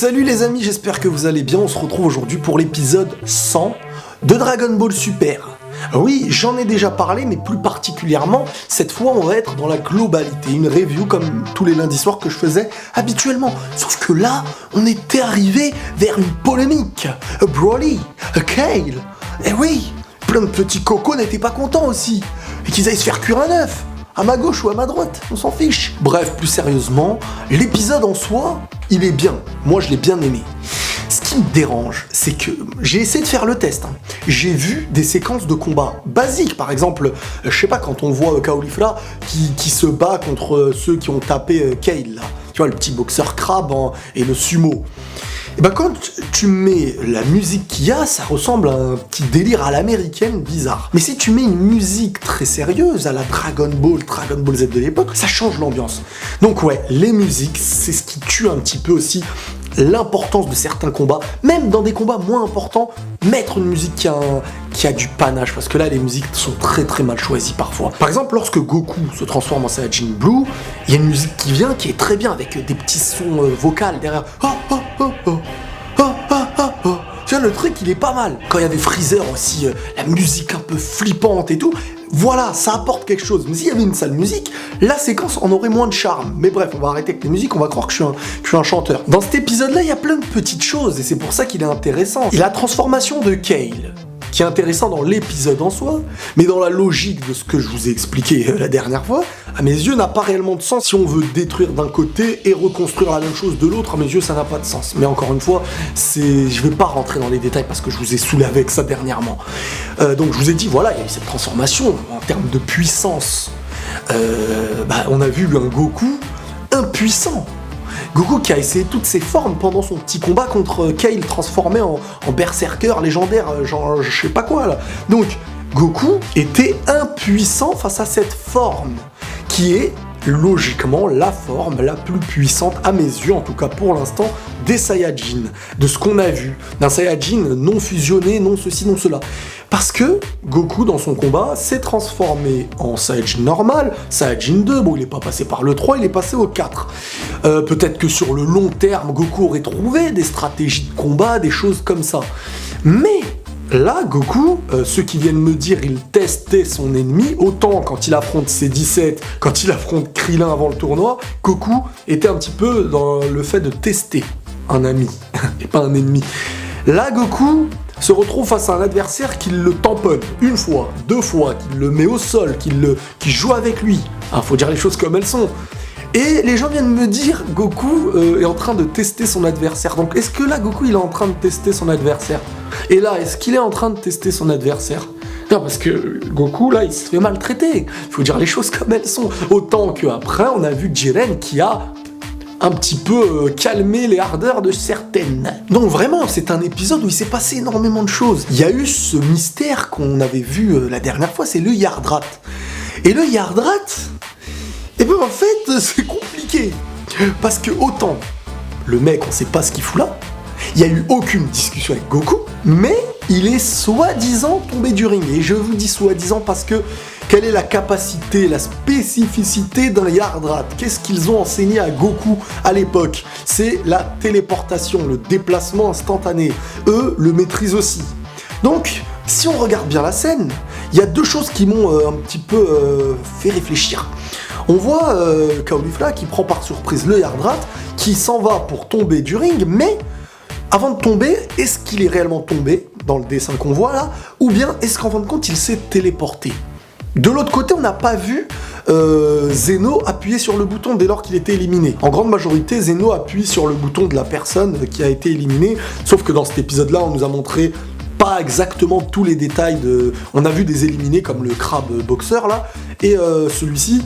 Salut les amis, j'espère que vous allez bien. On se retrouve aujourd'hui pour l'épisode 100 de Dragon Ball Super. Oui, j'en ai déjà parlé, mais plus particulièrement, cette fois on va être dans la globalité, une review comme tous les lundis soirs que je faisais habituellement. Sauf que là, on était arrivé vers une polémique. Broly, Kale, et oui, plein de petits cocos n'étaient pas contents aussi, et qu'ils aillent se faire cuire un œuf. À ma gauche ou à ma droite, on s'en fiche. Bref, plus sérieusement, l'épisode en soi, il est bien. Moi, je l'ai bien aimé. Ce qui me dérange, c'est que j'ai essayé de faire le test. J'ai vu des séquences de combat basiques. Par exemple, je sais pas, quand on voit Caulifla qui se bat contre ceux qui ont tapé Kale, là. Tu vois, le petit boxeur crabe et le sumo. Et ben quand tu mets la musique qu'il y a, ça ressemble à un petit délire à l'américaine bizarre. Mais si tu mets une musique très sérieuse, à la Dragon Ball Z de l'époque, ça change l'ambiance. Donc ouais, les musiques, c'est ce qui tue un petit peu aussi l'importance de certains combats. Même dans des combats moins importants, mettre une musique qui a du panache, parce que là, les musiques sont très très mal choisies parfois. Par exemple, lorsque Goku se transforme en Saiyajin Blue, il y a une musique qui vient, qui est très bien, avec des petits sons vocaux derrière. Tu vois, le truc, il est pas mal. Quand il y avait Freezer aussi, la musique un peu flippante et tout, voilà, ça apporte quelque chose. Mais s'il y avait une sale musique, la séquence en aurait moins de charme. Mais bref, on va arrêter avec les musiques, on va croire que je suis un chanteur. Dans cet épisode-là, il y a plein de petites choses, et c'est pour ça qu'il est intéressant. Et la transformation de Kale, qui est intéressant dans l'épisode en soi, mais dans la logique de ce que je vous ai expliqué la dernière fois, à mes yeux, n'a pas réellement de sens. Si on veut détruire d'un côté et reconstruire la même chose de l'autre, à mes yeux, ça n'a pas de sens. Mais encore une fois, je vais pas rentrer dans les détails parce que je vous ai saoulé avec ça dernièrement. Donc je vous ai dit, voilà, il y a eu cette transformation en termes de puissance. On a vu un Goku impuissant. Goku qui a essayé toutes ses formes pendant son petit combat contre Kale transformé en berserker légendaire, genre je sais pas quoi là. Donc Goku était impuissant face à cette forme qui est logiquement la forme la plus puissante à mes yeux, en tout cas pour l'instant, des Saiyajins, de ce qu'on a vu, d'un Saiyajin non fusionné, non ceci, non cela. Parce que Goku, dans son combat, s'est transformé en Saiyajin normal, Saiyajin 2, bon il n'est pas passé par le 3, il est passé au 4. Peut-être que sur le long terme, Goku aurait trouvé des stratégies de combat, des choses comme ça. Mais là, Goku, ceux qui viennent me dire il testait son ennemi, autant quand il affronte C-17, quand il affronte Krillin avant le tournoi, Goku était un petit peu dans le fait de tester un ami, et pas un ennemi. Là, Goku se retrouve face à un adversaire qui le tamponne une fois, deux fois, qui le met au sol, qui joue avec lui. Faut dire les choses comme elles sont. Et les gens viennent me dire, Goku est en train de tester son adversaire. Donc est-ce que là, Goku, il est en train de tester son adversaire? Et là, est-ce qu'il est en train de tester son adversaire? Non, parce que Goku, là, il se fait maltraiter. Il faut dire les choses comme elles sont. Autant qu'après, on a vu Jiren qui a un petit peu calmé les ardeurs de certaines. Donc vraiment, c'est un épisode où il s'est passé énormément de choses. Il y a eu ce mystère qu'on avait vu la dernière fois, c'est le Yardrat. Et le Yardrat, eh ben en fait, c'est compliqué. Parce que autant, le mec, on sait pas ce qu'il fout là, il n'y a eu aucune discussion avec Goku, mais il est soi-disant tombé du ring. Et je vous dis soi-disant parce que quelle est la capacité, la spécificité d'un Yardrat? Qu'est-ce qu'ils ont enseigné à Goku à l'époque? C'est la téléportation, le déplacement instantané. Eux le maîtrisent aussi. Donc, si on regarde bien la scène, il y a deux choses qui m'ont un petit peu fait réfléchir. On voit Caulifla qui prend par surprise le Yardrat, qui s'en va pour tomber du ring, mais avant de tomber, est-ce qu'il est réellement tombé dans le dessin qu'on voit là, ou bien est-ce qu'en fin de compte il s'est téléporté? De l'autre côté, on n'a pas vu Zeno appuyer sur le bouton dès lors qu'il était éliminé. En grande majorité, Zeno appuie sur le bouton de la personne qui a été éliminée, sauf que dans cet épisode-là, on nous a montré pas exactement tous les détails de... On a vu des éliminés comme le crabe boxeur là, et celui-ci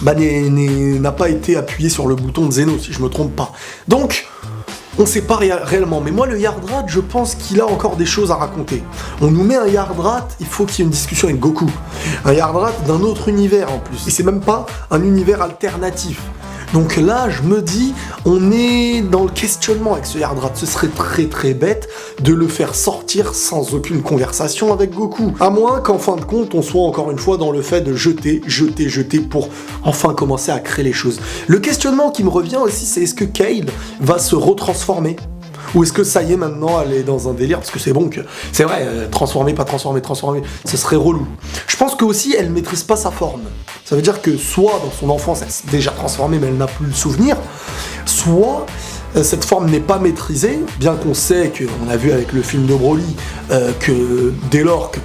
n'a pas été appuyé sur le bouton de Zeno, si je me trompe pas. Donc, on sait pas réellement, mais moi le Yardrat, je pense qu'il a encore des choses à raconter. On nous met un Yardrat, il faut qu'il y ait une discussion avec Goku. Un Yardrat d'un autre univers en plus. Et c'est même pas un univers alternatif. Donc là, je me dis, on est dans le questionnement avec ce Yardrat. Ce serait très très bête de le faire sortir sans aucune conversation avec Goku. À moins qu'en fin de compte, on soit encore une fois dans le fait de jeter pour enfin commencer à créer les choses. Le questionnement qui me revient aussi, c'est est-ce que Kale va se retransformer ? Ou est-ce que ça y est maintenant, elle est dans un délire, parce que c'est bon que, c'est vrai, transformer, pas transformer, ce serait relou. Je pense que aussi, elle maîtrise pas sa forme. Ça veut dire que soit dans son enfance, elle s'est déjà transformée, mais elle n'a plus le souvenir, soit cette forme n'est pas maîtrisée, bien qu'on sait, qu'on a vu avec le film de Broly, que dès lors que,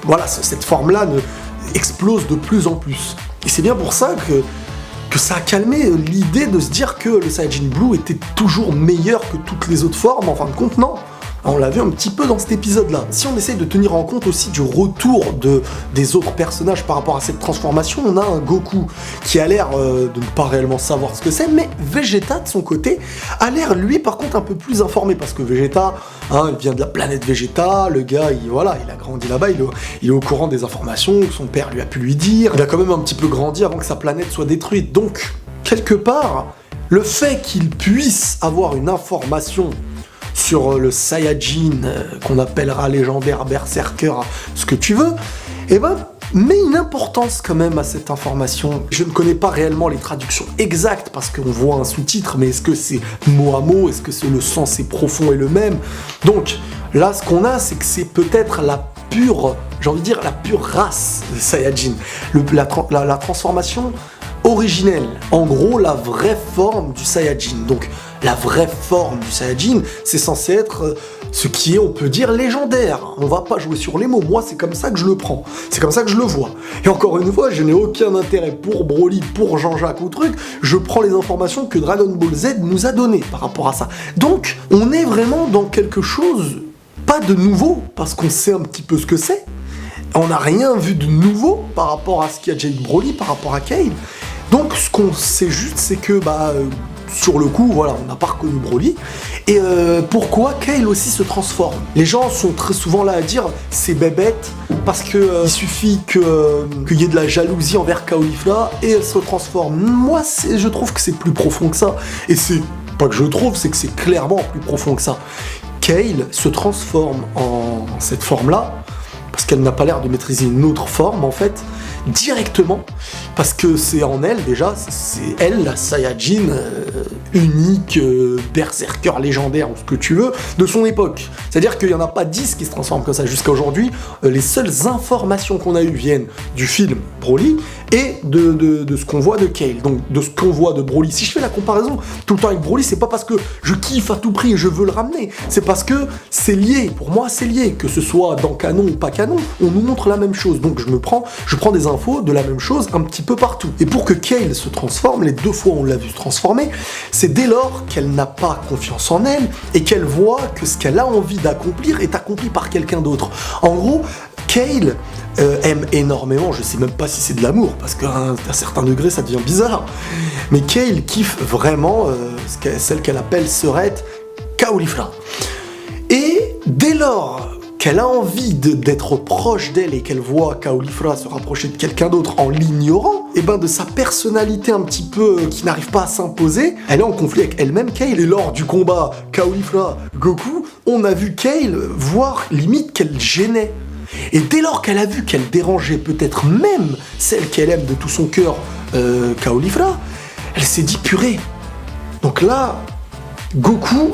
voilà, cette forme-là explose de plus en plus. Et c'est bien pour ça que ça a calmé l'idée de se dire que le Saiyajin Blue était toujours meilleur que toutes les autres formes, en fin de compte, non. On l'a vu un petit peu dans cet épisode-là. Si on essaye de tenir en compte aussi du retour des autres personnages par rapport à cette transformation, on a un Goku qui a l'air de ne pas réellement savoir ce que c'est, mais Vegeta, de son côté, a l'air, lui, par contre, un peu plus informé, parce que Vegeta, il vient de la planète Vegeta, le gars, il a grandi là-bas, il est au courant des informations que son père lui a pu lui dire, il a quand même un petit peu grandi avant que sa planète soit détruite. Donc, quelque part, le fait qu'il puisse avoir une information sur le Saiyajin qu'on appellera légendaire, berserker, ce que tu veux, met une importance quand même à cette information. Je ne connais pas réellement les traductions exactes parce qu'on voit un sous-titre, mais est-ce que c'est mot à mot, est-ce que le sens est profond et le même? Donc là, ce qu'on a, c'est que c'est peut-être la pure, j'ai envie de dire, la pure race des Saiyajin, la transformation originelle, en gros la vraie forme du Saiyajin. Donc la vraie forme du Saiyajin, c'est censé être ce qui est, on peut dire, légendaire. On va pas jouer sur les mots, moi c'est comme ça que je le prends, c'est comme ça que je le vois. Et encore une fois, je n'ai aucun intérêt pour Broly, pour Jean-Jacques ou truc, je prends les informations que Dragon Ball Z nous a données par rapport à ça. Donc on est vraiment dans quelque chose, pas de nouveau, parce qu'on sait un petit peu ce que c'est. On n'a rien vu de nouveau par rapport à ce qu'il y a déjà eu de Broly, par rapport à Kale. Donc ce qu'on sait juste, c'est que sur le coup, voilà, on n'a pas reconnu Broly. Et pourquoi Kale aussi se transforme? Les gens sont très souvent là à dire c'est bébête parce que il suffit qu'il y ait de la jalousie envers Caulifla et elle se transforme. Moi, je trouve que c'est plus profond que ça. Et c'est pas que je trouve, c'est que c'est clairement plus profond que ça. Kale se transforme en cette forme-là parce qu'elle n'a pas l'air de maîtriser une autre forme en fait, directement, parce que c'est en elle déjà, c'est elle la Saiyajin unique, berserker légendaire ou ce que tu veux, de son époque. C'est-à-dire qu'il n'y en a pas 10 qui se transforment comme ça jusqu'à aujourd'hui. Les seules informations qu'on a eues viennent du film Broly et de ce qu'on voit de Kale, donc de ce qu'on voit de Broly. Si je fais la comparaison tout le temps avec Broly, c'est pas parce que je kiffe à tout prix et je veux le ramener, c'est parce que c'est lié, pour moi c'est lié, que ce soit dans canon ou pas canon, on nous montre la même chose, donc je prends des infos de la même chose un petit peu partout. Et pour que Kale se transforme, les 2 fois on l'a vu se transformer, c'est dès lors qu'elle n'a pas confiance en elle et qu'elle voit que ce qu'elle a envie d'accomplir est accompli par quelqu'un d'autre. En gros, Kale aime énormément, je sais même pas si c'est de l'amour, parce qu'à un certain degré ça devient bizarre, mais Kale kiffe vraiment celle qu'elle appelle sœurette Caulifla. Et dès lors qu'elle a envie d'être proche d'elle et qu'elle voit Caulifla se rapprocher de quelqu'un d'autre en l'ignorant, et de sa personnalité un petit peu qui n'arrive pas à s'imposer, elle est en conflit avec elle-même, Kale. Et lors du combat Caulifla-Goku, on a vu Kale voir limite qu'elle gênait. Et dès lors qu'elle a vu qu'elle dérangeait peut-être même celle qu'elle aime de tout son cœur, Caulifla, elle s'est dit purée. Donc là, Goku,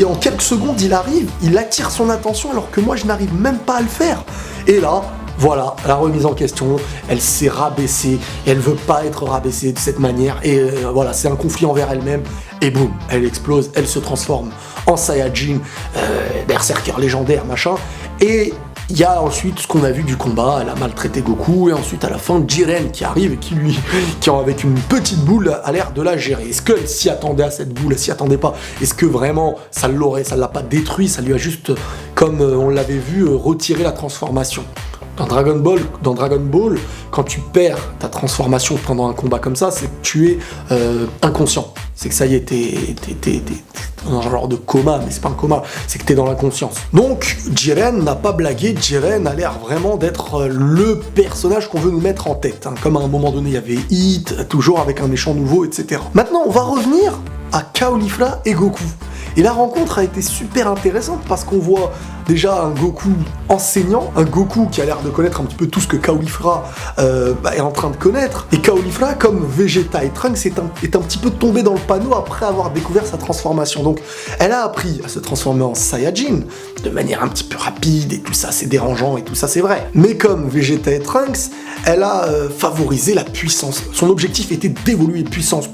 en quelques secondes, il arrive, il attire son attention alors que moi je n'arrive même pas à le faire. Et là, voilà, la remise en question, elle s'est rabaissée, et elle veut pas être rabaissée de cette manière, et voilà, c'est un conflit envers elle-même, et boum, elle explose, elle se transforme en Saiyajin, berserker légendaire, machin, et il y a ensuite ce qu'on a vu du combat, elle a maltraité Goku, et ensuite à la fin, Jiren qui arrive et qui avec une petite boule a l'air de la gérer. Est-ce qu'elle s'y attendait à cette boule, elle s'y attendait pas? Est-ce que vraiment ça l'a pas détruit, ça lui a juste, comme on l'avait vu, retiré la transformation? Dans Dragon Ball, quand tu perds ta transformation pendant un combat comme ça, c'est que tu es inconscient. C'est que ça y est, t'es dans un genre de coma, mais c'est pas un coma, c'est que t'es dans l'inconscience. Donc, Jiren n'a pas blagué, Jiren a l'air vraiment d'être le personnage qu'on veut nous mettre en tête. Hein. Comme à un moment donné, il y avait Hit, toujours avec un méchant nouveau, etc. Maintenant, on va revenir à Caulifla et Goku. Et la rencontre a été super intéressante parce qu'on voit déjà un Goku enseignant, un Goku qui a l'air de connaître un petit peu tout ce que Caulifla est en train de connaître. Et Caulifla, comme Vegeta et Trunks, est un petit peu tombé dans le panneau après avoir découvert sa transformation. Donc elle a appris à se transformer en Saiyajin de manière un petit peu rapide et tout ça, c'est dérangeant et tout ça, c'est vrai. Mais comme Vegeta et Trunks, elle a favorisé la puissance. Son objectif était d'évoluer puissance,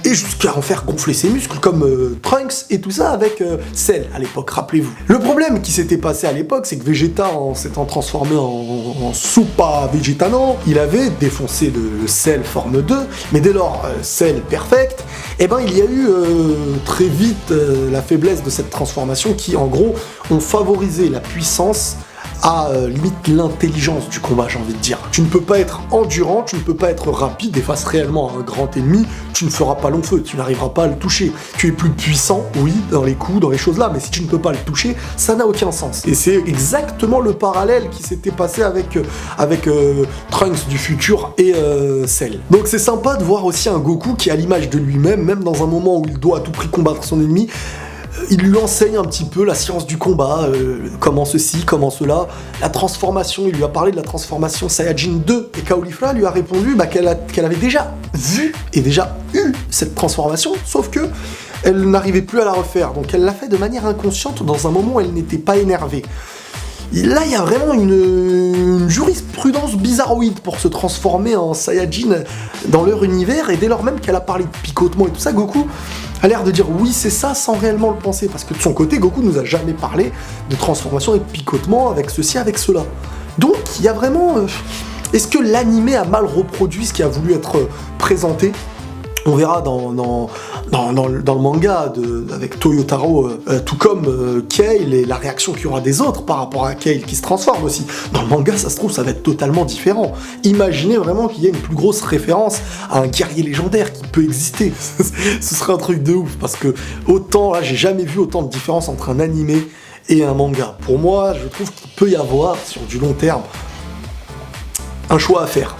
et jusqu'à en faire gonfler ses muscles, comme Trunks et tout ça avec Cell à l'époque, rappelez-vous. Le problème qui s'était passé à l'époque, c'est que Vegeta, en s'étant transformé en Super Vegetano, il avait défoncé le Cell forme 2, mais dès lors, Cell perfect, et ben il y a eu très vite la faiblesse de cette transformation qui, en gros, ont favorisé la puissance à limite l'intelligence du combat, j'ai envie de dire. Tu ne peux pas être endurant, tu ne peux pas être rapide et face réellement à un grand ennemi, tu ne feras pas long feu, tu n'arriveras pas à le toucher. Tu es plus puissant, oui, dans les coups, dans les choses là, mais si tu ne peux pas le toucher, ça n'a aucun sens. Et c'est exactement le parallèle qui s'était passé avec Trunks du futur et Cell. Donc c'est sympa de voir aussi un Goku qui, à l'image de lui-même, même dans un moment où il doit à tout prix combattre son ennemi, il lui enseigne un petit peu la science du combat, comment ceci, comment cela, la transformation, il lui a parlé de la transformation Saiyajin 2, et Caulifla lui a répondu qu'elle avait déjà vu et déjà eu cette transformation, sauf que elle n'arrivait plus à la refaire, donc elle l'a fait de manière inconsciente dans un moment où elle n'était pas énervée. Et là, il y a vraiment une jurisprudence bizarroïde pour se transformer en Saiyajin dans leur univers, et dès lors même qu'elle a parlé de picotement et tout ça, Goku a l'air de dire oui, c'est ça, sans réellement le penser, parce que de son côté, Goku nous a jamais parlé de transformation et de picotement avec ceci, avec cela. Donc, il y a vraiment... Est-ce que l'animé a mal reproduit ce qui a voulu être présenté ? On verra dans le manga avec Toyotaro, tout comme Kale et la réaction qu'il y aura des autres par rapport à Kale qui se transforme aussi. Dans le manga, ça se trouve, ça va être totalement différent. Imaginez vraiment qu'il y ait une plus grosse référence à un guerrier légendaire qui peut exister. Ce serait un truc de ouf, parce que autant, là, j'ai jamais vu autant de différence entre un animé et un manga. Pour moi, je trouve qu'il peut y avoir, sur du long terme, un choix à faire.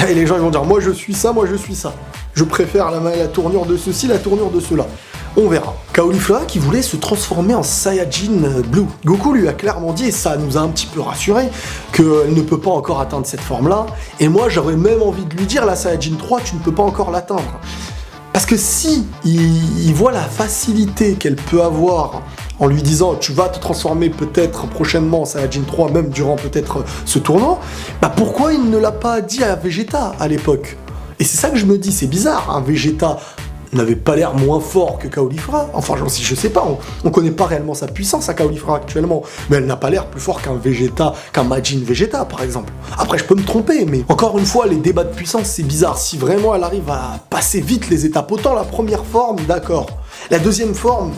Et les gens ils vont dire, moi je suis ça, moi je suis ça. Je préfère la tournure de ceci, la tournure de cela. On verra. Caulifla qui voulait se transformer en Saiyajin Blue. Goku lui a clairement dit, et ça nous a un petit peu rassuré, qu'elle ne peut pas encore atteindre cette forme-là. Et moi j'aurais même envie de lui dire, la Saiyajin 3, tu ne peux pas encore l'atteindre. Parce que si il voit la facilité qu'elle peut avoir en lui disant tu vas te transformer peut-être prochainement en Saiyajin 3, même durant peut-être ce tournoi, pourquoi il ne l'a pas dit à Vegeta à l'époque ? Et c'est ça que je me dis, c'est bizarre, hein, Vegeta n'avait pas l'air moins fort que Caulifla, enfin je sais pas, on connaît pas réellement sa puissance à Caulifla actuellement, mais elle n'a pas l'air plus fort qu'un Vegeta, qu'un Majin Vegeta par exemple. Après je peux me tromper, mais encore une fois, les débats de puissance c'est bizarre, si vraiment elle arrive à passer vite les étapes, autant la première forme, d'accord, la deuxième forme,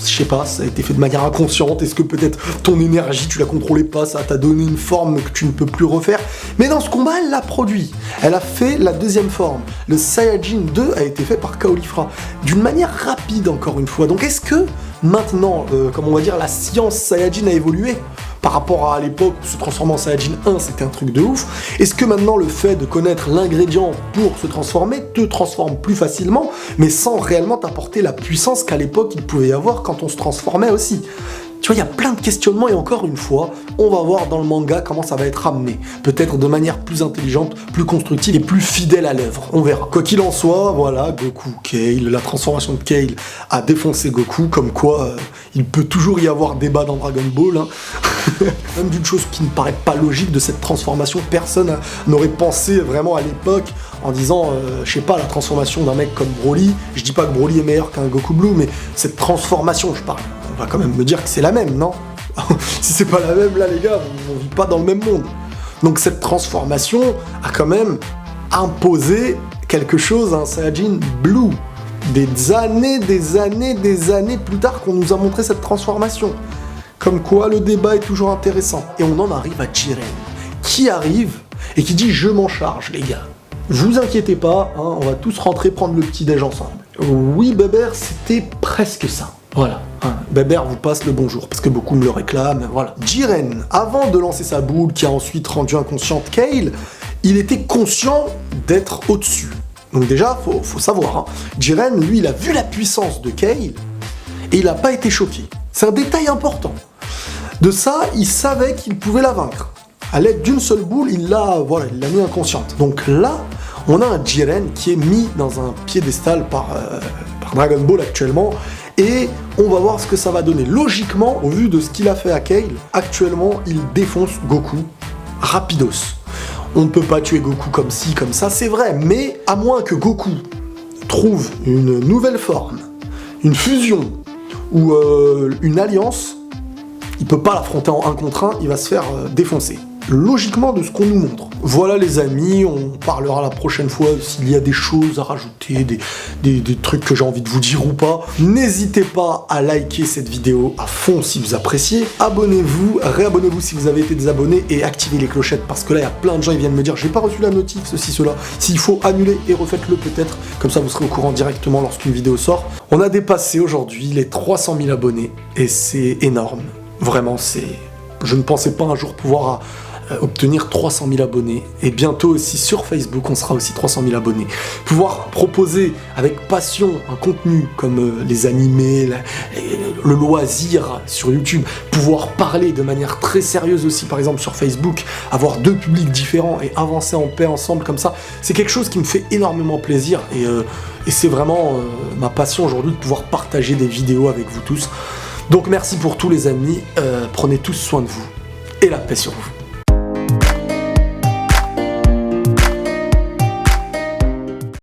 je sais pas, ça a été fait de manière inconsciente, est-ce que peut-être ton énergie, tu la contrôlais pas, ça t'a donné une forme que tu ne peux plus refaire, mais dans ce combat, elle l'a produit, elle a fait la deuxième forme, le Saiyajin 2 a été fait par Caulifla, d'une manière rapide encore une fois, donc est-ce que maintenant, comme on va dire, la science Saiyajin a évolué par rapport à l'époque où se transformer en Saiyajin 1 c'était un truc de ouf, est-ce que maintenant le fait de connaître l'ingrédient pour se transformer te transforme plus facilement, mais sans réellement t'apporter la puissance qu'à l'époque il pouvait y avoir quand on se transformait aussi? Tu vois, il y a plein de questionnements et encore une fois, on va voir dans le manga comment ça va être amené. Peut-être de manière plus intelligente, plus constructive et plus fidèle à l'œuvre. On verra. Quoi qu'il en soit, voilà, Goku, Kale, la transformation de Kale a défoncé Goku, comme quoi il peut toujours y avoir débat dans Dragon Ball. Hein. Même d'une chose qui ne paraît pas logique de cette transformation, personne n'aurait pensé vraiment à l'époque en disant, je sais pas, la transformation d'un mec comme Broly. Je dis pas que Broly est meilleur qu'un Goku Blue, mais cette transformation, je parle. On va quand même me dire que c'est la même, non? Si c'est pas la même, là, les gars, on vit pas dans le même monde. Donc cette transformation a quand même imposé quelque chose à un Saiyajin Blue. Des années plus tard qu'on nous a montré cette transformation. Comme quoi, le débat est toujours intéressant. Et on en arrive à Jiren, qui arrive et qui dit « Je m'en charge, les gars. Vous inquiétez pas, hein, on va tous rentrer prendre le petit-déj ensemble. » Oui, Bébert, c'était presque ça. Voilà, hein. Bébert vous passe le bonjour, parce que beaucoup me le réclament, voilà. Jiren, avant de lancer sa boule, qui a ensuite rendu inconsciente Kale, il était conscient d'être au-dessus. Donc déjà, faut savoir, hein. Jiren, lui, il a vu la puissance de Kale, et il n'a pas été choqué. C'est un détail important. De ça, il savait qu'il pouvait la vaincre. À l'aide d'une seule boule, il l'a mis inconsciente. Donc là, on a un Jiren qui est mis dans un piédestal par Dragon Ball actuellement, et on va voir ce que ça va donner. Logiquement, au vu de ce qu'il a fait à Kale, actuellement, il défonce Goku rapidos. On ne peut pas tuer Goku comme ci, comme ça, c'est vrai, mais à moins que Goku trouve une nouvelle forme, une fusion ou une alliance, il peut pas l'affronter en 1 contre 1, il va se faire défoncer. Logiquement de ce qu'on nous montre. Voilà les amis, on parlera la prochaine fois s'il y a des choses à rajouter, des trucs que j'ai envie de vous dire ou pas. N'hésitez pas à liker cette vidéo à fond si vous appréciez. Abonnez-vous, réabonnez-vous si vous avez été désabonné et activez les clochettes parce que là il y a plein de gens qui viennent me dire j'ai pas reçu la notif, ceci, cela. S'il faut annuler et refaites-le peut-être, comme ça vous serez au courant directement lorsqu'une vidéo sort. On a dépassé aujourd'hui les 300 000 abonnés et c'est énorme. Vraiment, je ne pensais pas un jour pouvoir obtenir 300 000 abonnés, et bientôt aussi sur Facebook on sera aussi 300 000 abonnés. Pouvoir proposer avec passion un contenu comme les animés, le loisir sur YouTube, pouvoir parler de manière très sérieuse aussi par exemple sur Facebook, avoir 2 publics différents et avancer en paix ensemble comme ça, c'est quelque chose qui me fait énormément plaisir et c'est vraiment ma passion aujourd'hui de pouvoir partager des vidéos avec vous tous. Donc merci pour tous les amis, prenez tous soin de vous et la paix sur vous.